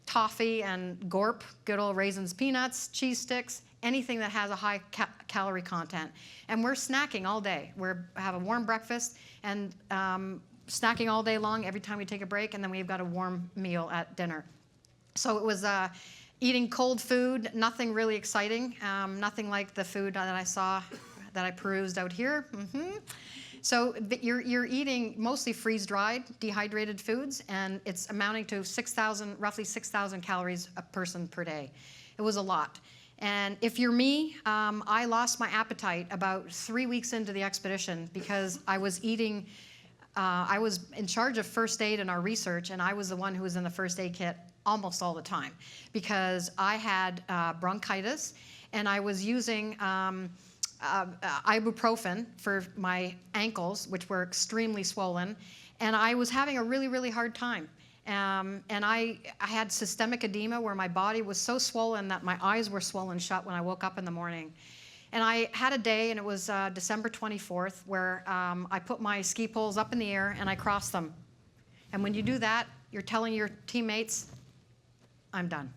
toffee and gorp, good old raisins, peanuts, cheese sticks, anything that has a high calorie content. And we're snacking all day. We have a warm breakfast and snacking all day long every time we take a break, and then we've got a warm meal at dinner. So it was eating cold food, nothing really exciting, nothing like the food that I saw, that I perused out here. So you're eating mostly freeze-dried, dehydrated foods, and it's amounting to roughly 6,000 calories a person per day. It was a lot. And if you're me, I lost my appetite about 3 weeks into the expedition because I was eating, I was in charge of first aid in our research, and I was the one who was in the first aid kit almost all the time because I had bronchitis, and I was using ibuprofen for my ankles, which were extremely swollen, and I was having a really, really hard time. And I had systemic edema where my body was so swollen that my eyes were swollen shut when I woke up in the morning. And I had a day, and it was December 24th, where I put my ski poles up in the air and I crossed them. And when you do that, you're telling your teammates, I'm done.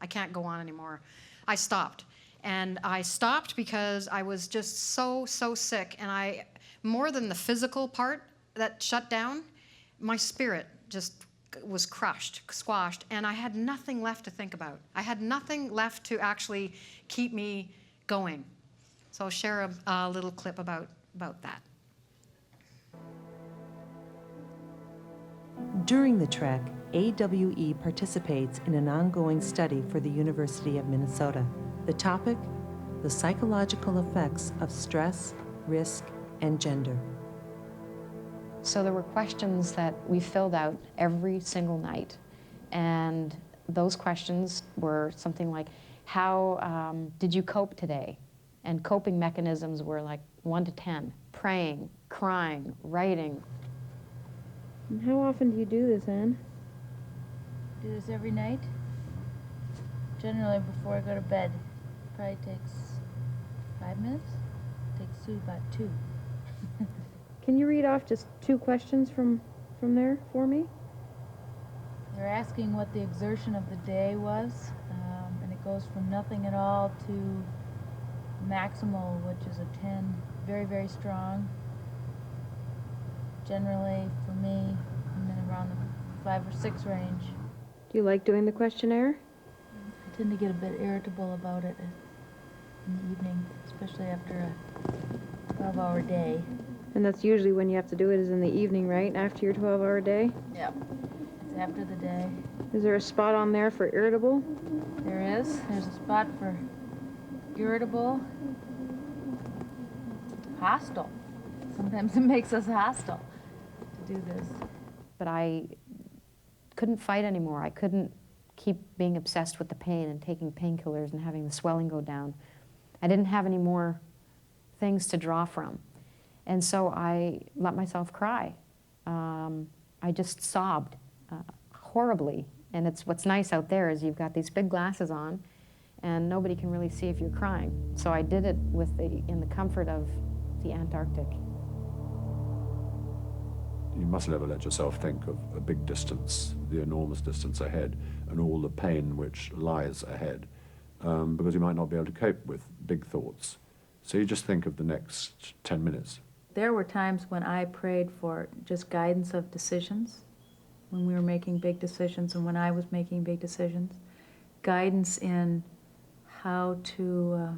I can't go on anymore. I stopped. And I stopped because I was just so sick. And more than the physical part that shut down, my spirit just was crushed, squashed, and I had nothing left to think about. I had nothing left to actually keep me going. So I'll share a little clip about that. During the trek, AWE participates in an ongoing study for the University of Minnesota. The topic, the psychological effects of stress, risk, and gender. So there were questions that we filled out every single night. And those questions were something like, how did you cope today? And coping mechanisms were like 1 to 10. Praying, crying, writing. And how often do you do this, Anne? Do this every night. Generally before I go to bed. Probably takes 5 minutes. Takes Sue about 2. Can you read off just 2 questions from there for me? They're asking what the exertion of the day was, and it goes from nothing at all to maximal, which is a 10, very, very strong. Generally, for me, I'm in around the 5 or 6 range. Do you like doing the questionnaire? I tend to get a bit irritable about it in the evening, especially after a 12-hour day. And that's usually when you have to do it, is in the evening, right? After your 12-hour day? Yep. It's after the day. Is there a spot on there for irritable? There is. There's a spot for irritable, hostile. Sometimes it makes us hostile to do this. But I couldn't fight anymore. I couldn't keep being obsessed with the pain and taking painkillers and having the swelling go down. I didn't have any more things to draw from. And so I let myself cry. I just sobbed horribly. And what's nice out there is you've got these big glasses on, and nobody can really see if you're crying. So I did it in the comfort of the Antarctic. You must never let yourself think of a big distance, the enormous distance ahead, and all the pain which lies ahead, because you might not be able to cope with big thoughts. So you just think of the next 10 minutes. There were times when I prayed for just guidance of decisions, when we were making big decisions and when I was making big decisions, guidance in how to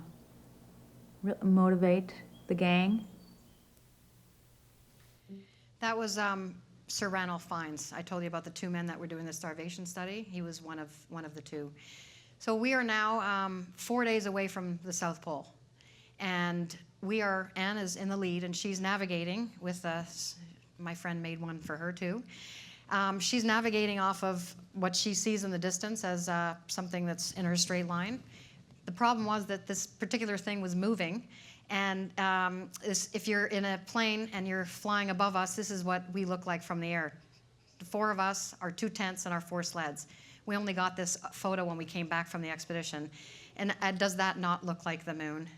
motivate the gang. That was Sir Ranulph Fiennes. I told you about the 2 men that were doing the starvation study. He was one of the 2. So we are now 4 days away from the South Pole. And Anne is in the lead, and she's navigating with us. My friend made one for her too. She's navigating off of what she sees in the distance as something that's in her straight line. The problem was that this particular thing was moving, and if you're in a plane and you're flying above us, this is what we look like from the air. The 4 of us, our 2 tents, and our 4 sleds. We only got this photo when we came back from the expedition. And does that not look like the moon?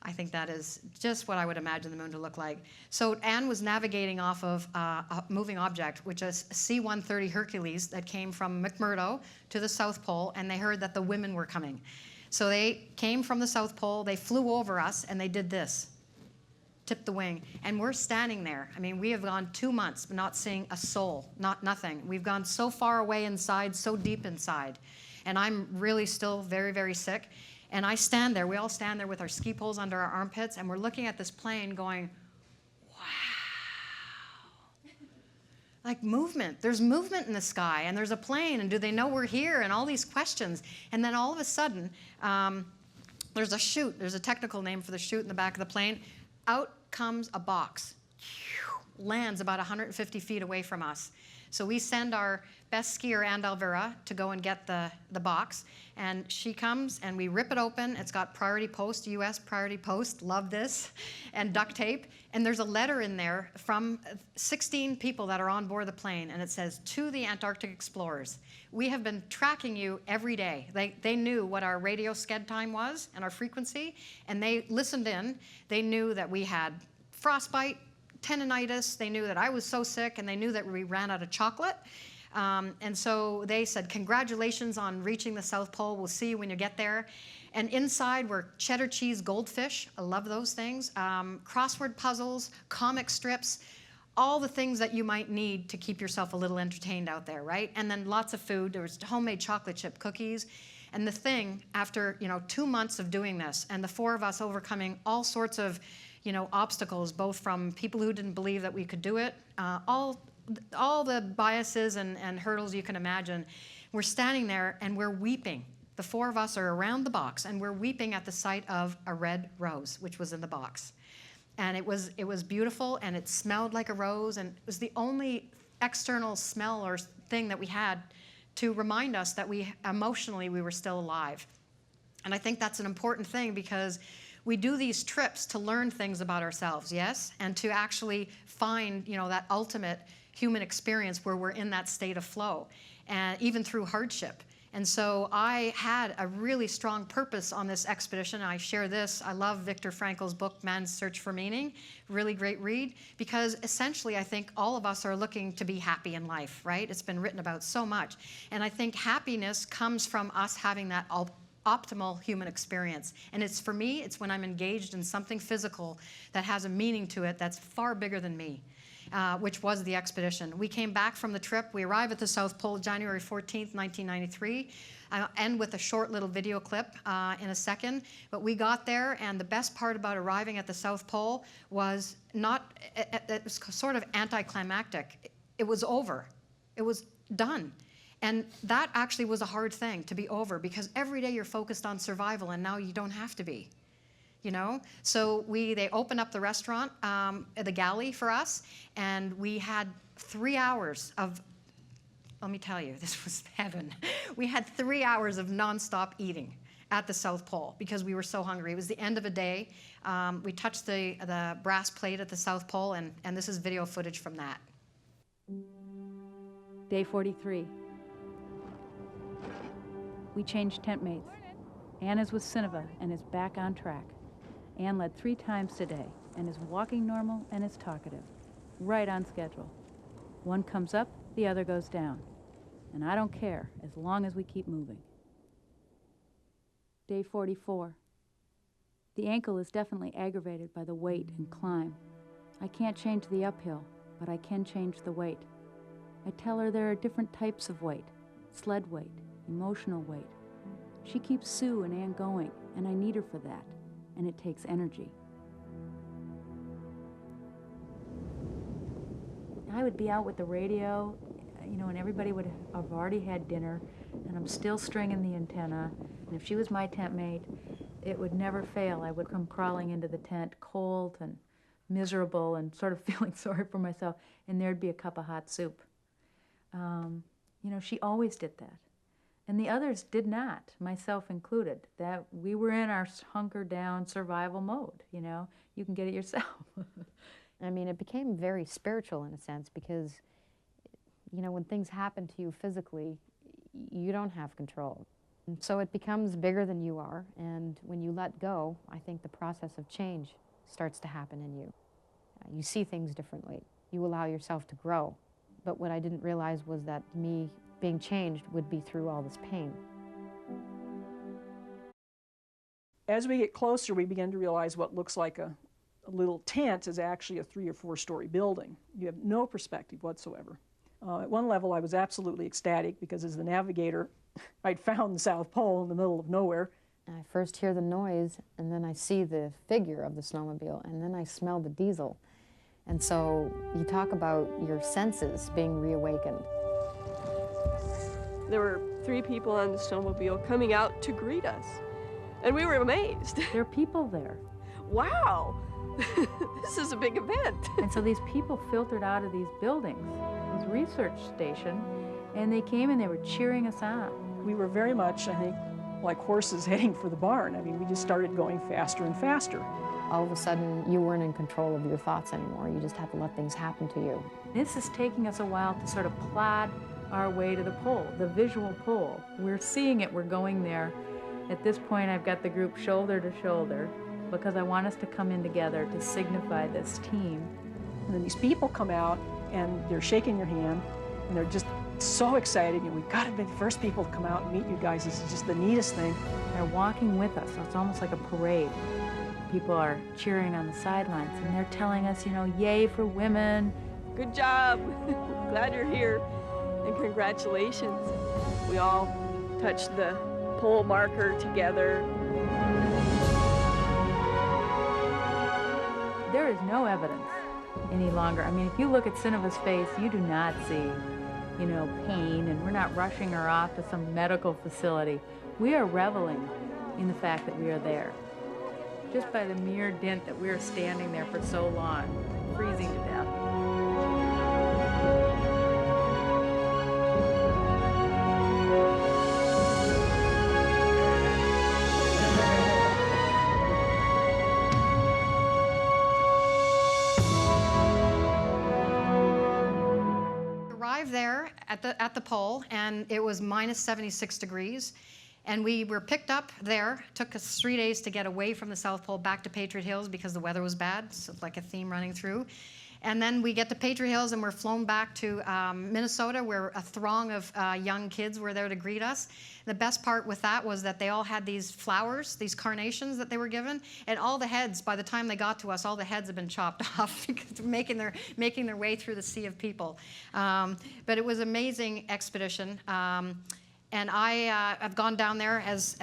I think that is just what I would imagine the moon to look like. So Anne was navigating off of a moving object, which is C-130 Hercules that came from McMurdo to the South Pole, and they heard that the women were coming. So they came from the South Pole, they flew over us, and they did this, tipped the wing. And we're standing there. I mean, we have gone 2 months not seeing a soul, nothing. We've gone so far away inside, so deep inside. And I'm really still very, very sick. And I stand there, we all stand there with our ski poles under our armpits, and we're looking at this plane going, wow. Like movement, there's movement in the sky, and there's a plane, and do they know we're here, and all these questions. And then all of a sudden, there's a chute, there's a technical name for the chute in the back of the plane. Out comes a box, lands about 150 feet away from us. So we send our best skier, Anne Alvera, to go and get the box. And she comes, and we rip it open. It's got priority post, U.S. priority post, love this, and duct tape. And there's a letter in there from 16 people that are on board the plane, and it says, "To the Antarctic explorers, we have been tracking you every day." They knew what our radio sched time was and our frequency, and they listened in. They knew that we had frostbite, tendinitis. They knew that I was so sick, and they knew that we ran out of chocolate. And so they said, "Congratulations on reaching the South Pole. We'll see you when you get there." And inside were cheddar cheese goldfish. I love those things. Crossword puzzles, comic strips, all the things that you might need to keep yourself a little entertained out there, right? And then lots of food. There was homemade chocolate chip cookies. And the thing, after 2 months of doing this, and the 4 of us overcoming all sorts of obstacles, both from people who didn't believe that we could do it, all the biases and hurdles you can imagine. We're standing there and we're weeping. The 4 of us are around the box, and we're weeping at the sight of a red rose, which was in the box. And it was beautiful, and it smelled like a rose, and it was the only external smell or thing that we had to remind us that emotionally we were still alive. And I think that's an important thing, because we do these trips to learn things about ourselves, yes? And to actually find, that ultimate human experience where we're in that state of flow, and even through hardship. And so I had a really strong purpose on this expedition. I share this. I love Viktor Frankl's book, Man's Search for Meaning. Really great read, because essentially I think all of us are looking to be happy in life, right? It's been written about so much. And I think happiness comes from us having that optimal human experience. And for me, it's when I'm engaged in something physical that has a meaning to it that's far bigger than me. Which was the expedition. We came back from the trip. We arrived at the South Pole January 14th, 1993. I'll end with a short little video clip in a second. But we got there, and the best part about arriving at the South Pole was it was sort of anticlimactic. It was over. It was done. And that actually was a hard thing, to be over, because every day you're focused on survival, and now you don't have to be. So they opened up the restaurant, the galley for us, and we had 3 hours of, let me tell you, this was heaven. We had 3 hours of nonstop eating at the South Pole because we were so hungry. It was the end of a day. We touched the brass plate at the South Pole, and this is video footage from that. Day 43. We changed tent mates. Anne is with Sunniva and is back on track. Anne led 3 times today and is walking normal and is talkative, right on schedule. One comes up, the other goes down. And I don't care as long as we keep moving. Day 44. The ankle is definitely aggravated by the weight and climb. I can't change the uphill, but I can change the weight. I tell her there are different types of weight: sled weight, emotional weight. She keeps Sue and Anne going, and I need her for that. And it takes energy. I would be out with the radio, and everybody would have already had dinner, and I'm still stringing the antenna. And if she was my tent mate, it would never fail. I would come crawling into the tent, cold and miserable and sort of feeling sorry for myself, and there'd be a cup of hot soup. You know, she always did that. And the others did not, myself included. That we were in our hunker down survival mode, you know. You can get it yourself. I mean, it became very spiritual in a sense because, you know, when things happen to you physically, you don't have control. And so it becomes bigger than you are, and when you let go, I think the process of change starts to happen in you. You see things differently. You allow yourself to grow. But what I didn't realize was that me being changed would be through all this pain. As we get closer, we begin to realize what looks like a little tent is actually a 3 or 4 story building. You have no perspective whatsoever. At one level, I was absolutely ecstatic because as the navigator, I'd found the South Pole in the middle of nowhere. I first hear the noise, and then I see the figure of the snowmobile, and then I smell the diesel. And so you talk about your senses being reawakened. There were 3 people on the snowmobile coming out to greet us, and we were amazed. There are people there. Wow, this is a big event. And so these people filtered out of these buildings, this research station, and they came and they were cheering us on. We were very much, I think, like horses heading for the barn. I mean, we just started going faster and faster. All of a sudden, you weren't in control of your thoughts anymore. You just had to let things happen to you. This is taking us a while to sort of plod our way to the pole, the visual pole. We're seeing it, we're going there. At this point, I've got the group shoulder to shoulder because I want us to come in together to signify this team. And then these people come out and they're shaking your hand and they're just so excited. You know, we've got to be the first people to come out and meet you guys. This is just the neatest thing. They're walking with us, so it's almost like a parade. People are cheering on the sidelines and they're telling us, you know, yay for women. Good job, glad you're here, and congratulations. We all touched the pole marker together. There is no evidence any longer. I mean, if you look at Sunniva's face, you do not see, you know, pain, and we're not rushing her off to some medical facility. We are reveling in the fact that we are there. Just by the mere dint that we are standing there for so long, freezing to death. Arrived there at the pole, and it was minus 76 degrees. And we were picked up there. It took us 3 days to get away from the South Pole back to Patriot Hills because the weather was bad. So it's like a theme running through. And then we get to Patriot Hills and we're flown back to Minnesota, where a throng of young kids were there to greet us. The best part with that was that they all had these flowers, these carnations that they were given, and all the heads, by the time they got to us, all the heads had been chopped off because making their way through the sea of people. But it was an amazing expedition. And I've gone down there, as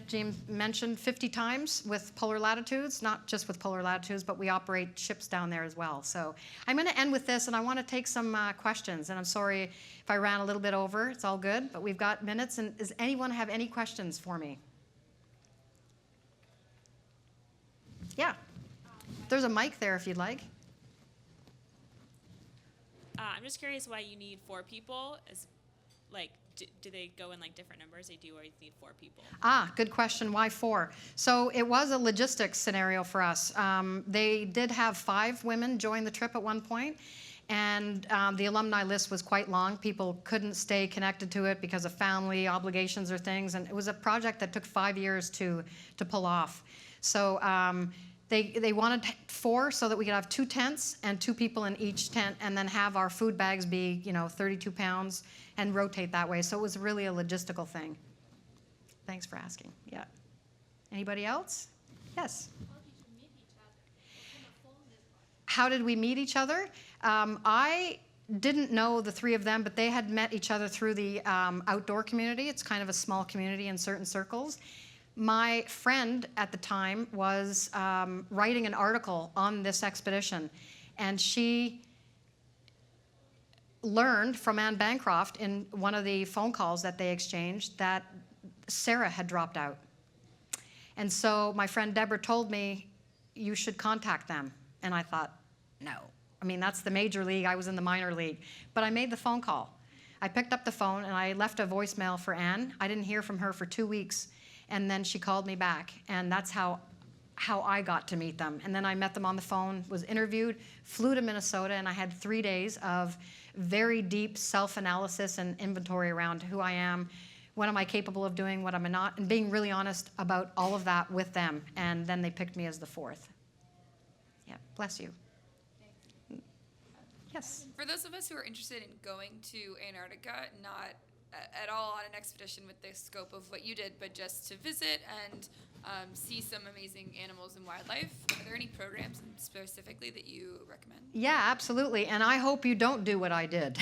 James mentioned, 50 times with polar latitudes, not just with polar latitudes, but we operate ships down there as well. So I'm going to end with this, and I want to take some questions. And I'm sorry if I ran a little bit over. It's all good, but we've got minutes. And does anyone have any questions for me? Yeah. There's a mic there if you'd like. I'm just curious why you need 4 people. Do they go in like different numbers? They do, or you need 4 people? Good question. Why 4? So it was a logistics scenario for us. They did have 5 women join the trip at one point, and the alumni list was quite long. People couldn't stay connected to it because of family obligations or things, and it was a project that took 5 years to pull off. So they wanted 4 so that we could have 2 tents and 2 people in each tent, and then have our food bags be, 32 pounds and rotate that way. So it was really a logistical thing. Thanks for asking. Yeah. Anybody else? Yes. How did we meet each other? I didn't know the 3 of them, but they had met each other through the outdoor community. It's kind of a small community in certain circles. My friend at the time was writing an article on this expedition, and she learned from Anne Bancroft in one of the phone calls that they exchanged that Sarah had dropped out. And so my friend Deborah told me, you should contact them. And I thought, no. I mean, that's the major league. I was in the minor league. But I made the phone call. I picked up the phone and I left a voicemail for Anne. I didn't hear from her for 2 weeks. And then she called me back. And that's how I got to meet them. And then I met them on the phone, was interviewed, flew to Minnesota, and I had 3 days of very deep self-analysis and inventory around who I am, what am I capable of doing, what am I not, and being really honest about all of that with them. And then they picked me as the fourth. Yeah, bless you. Yes. For those of us who are interested in going to Antarctica, not at all on an expedition with the scope of what you did, but just to visit and see some amazing animals and wildlife, are there any programs specifically that you recommend? Yeah, absolutely. And I hope you don't do what I did.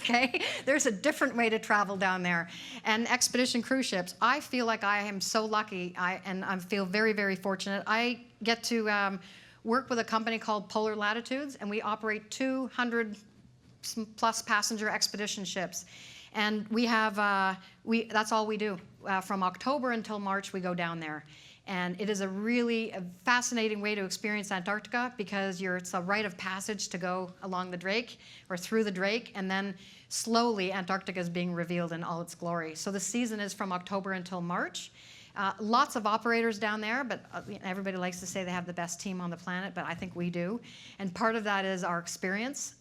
Okay? There's a different way to travel down there. And expedition cruise ships, I feel like I am so lucky, and I feel very, very fortunate. I get to work with a company called Polar Latitudes, and we operate 200 plus passenger expedition ships. And we have, that's all we do. From October until March, we go down there. And it is a really fascinating way to experience Antarctica because it's a rite of passage to go along the Drake or through the Drake, and then slowly Antarctica is being revealed in all its glory. So the season is from October until March. Lots of operators down there, but everybody likes to say they have the best team on the planet, but I think we do. And part of that is our experience.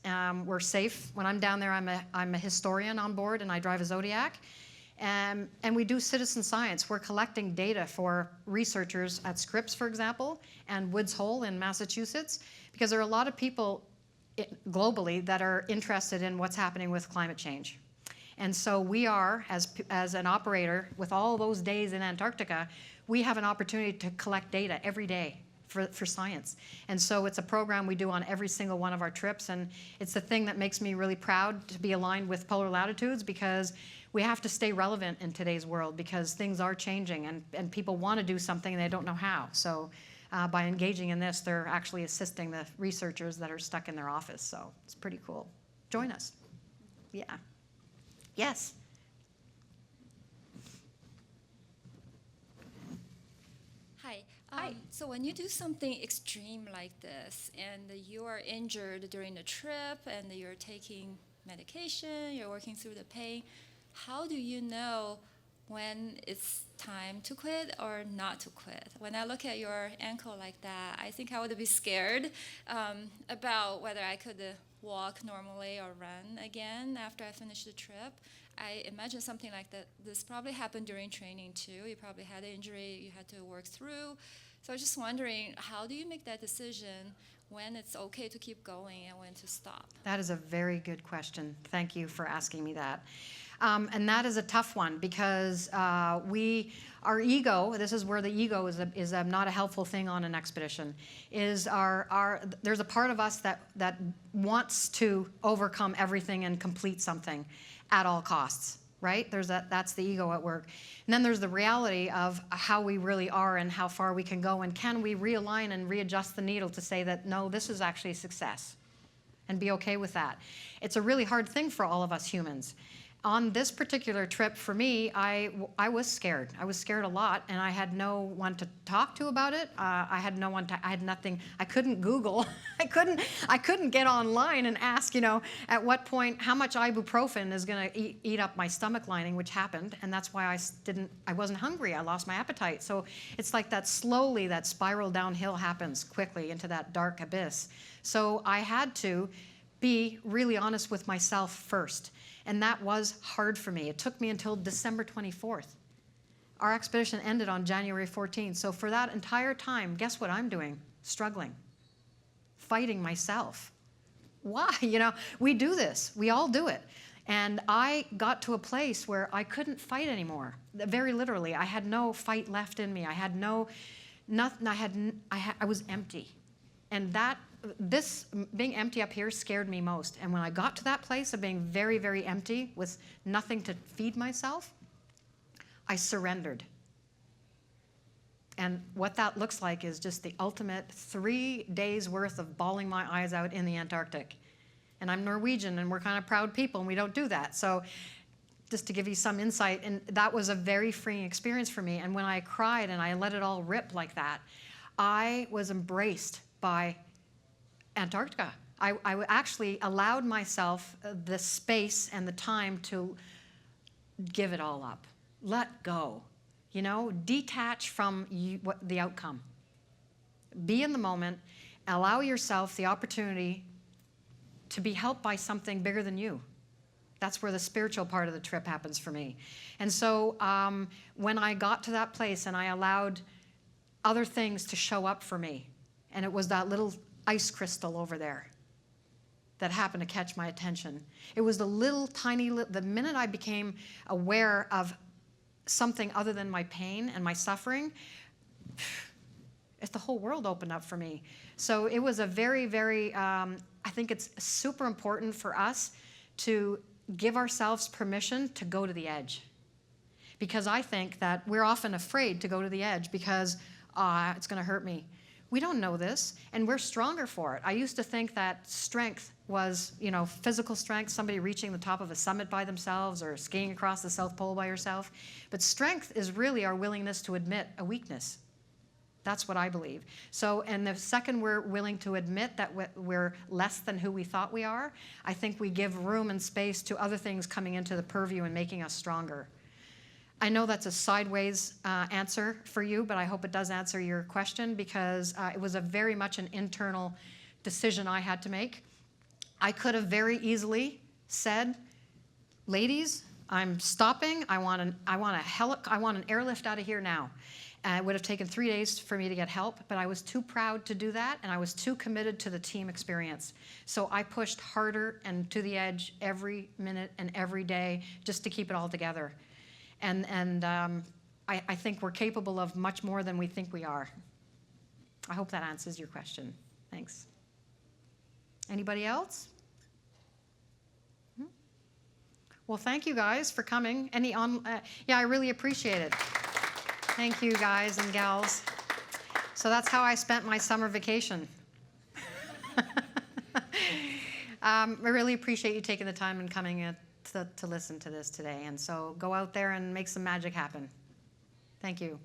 We're safe. When I'm down there, I'm a historian on board, and I drive a Zodiac. And we do citizen science. We're collecting data for researchers at Scripps, for example, and Woods Hole in Massachusetts, because there are a lot of people globally that are interested in what's happening with climate change. And so we are, as an operator, with all those days in Antarctica, we have an opportunity to collect data every day for science. And so it's a program we do on every single one of our trips, and it's the thing that makes me really proud to be aligned with Polar Latitudes, because we have to stay relevant in today's world because things are changing, and people want to do something and they don't know how. So by engaging in this, they're actually assisting the researchers that are stuck in their office. So it's pretty cool. Join us. Yeah. Yes. Hi. Hi. So when you do something extreme like this and you are injured during the trip and you're taking medication, you're working through the pain, how do you know when it's time to quit or not to quit? When I look at your ankle like that, I think I would be scared about whether I could walk normally or run again after I finish the trip. I imagine something like that. This probably happened during training too. You probably had an injury you had to work through. So I was just wondering, how do you make that decision when it's okay to keep going and when to stop? That is a very good question. Thank you for asking me that. And that is a tough one because our ego, this is where the ego is not a helpful thing on an expedition, is there's a part of us that wants to overcome everything and complete something at all costs, right? That's the ego at work. And then there's the reality of how we really are and how far we can go, and can we realign and readjust the needle to say that, no, this is actually a success, and be okay with that. It's a really hard thing for all of us humans. On this particular trip, for me, I was scared. I was scared a lot, and I had no one to talk to about it. I had nothing. I couldn't Google. I couldn't get online and ask, at what point, how much ibuprofen is going to eat up my stomach lining, which happened, and that's why I wasn't hungry. I lost my appetite. So it's like that slowly, that spiral downhill happens quickly into that dark abyss. So I had to be really honest with myself first. And that was hard for me. It took me until December 24th. Our expedition ended on January 14th. So for that entire time, guess what I'm doing? Struggling, fighting myself. Why? We do this. We all do it. And I got to a place where I couldn't fight anymore. Very literally, I had no fight left in me. I had nothing. I was empty. And this being empty up here scared me most. And when I got to that place of being very, very empty with nothing to feed myself, I surrendered. And what that looks like is just the ultimate 3 days worth of bawling my eyes out in the Antarctic. And I'm Norwegian, and we're kind of proud people, and we don't do that. So just to give you some insight, and that was a very freeing experience for me. And when I cried and I let it all rip like that, I was embraced by Antarctica. I actually allowed myself the space and the time to give it all up. Let go. You know, detach from the outcome. Be in the moment. Allow yourself the opportunity to be helped by something bigger than you. That's where the spiritual part of the trip happens for me. And so when I got to that place and I allowed other things to show up for me, and it was that little ice crystal over there that happened to catch my attention. It was the the minute I became aware of something other than my pain and my suffering, the whole world opened up for me. So it was a very, very, I think it's super important for us to give ourselves permission to go to the edge. Because I think that we're often afraid to go to the edge because it's going to hurt me. We don't know this, and we're stronger for it. I used to think that strength was, you know, physical strength, somebody reaching the top of a summit by themselves or skiing across the South Pole by yourself. But strength is really our willingness to admit a weakness. That's what I believe. So, and the second we're willing to admit that we're less than who we thought we are, I think we give room and space to other things coming into the purview and making us stronger. I know that's a sideways answer for you, but I hope it does answer your question, because it was a very much an internal decision I had to make. I could have very easily said, ladies, I'm stopping. I want an airlift out of here now. And it would have taken 3 days for me to get help, but I was too proud to do that, and I was too committed to the team experience. So I pushed harder and to the edge every minute and every day just to keep it all together. And I think we're capable of much more than we think we are. I hope that answers your question. Thanks. Anybody else? Well, thank you guys for coming. Yeah, I really appreciate it. Thank you guys and gals. So that's how I spent my summer vacation. I really appreciate you taking the time and coming to listen to this today. And so go out there and make some magic happen. Thank you.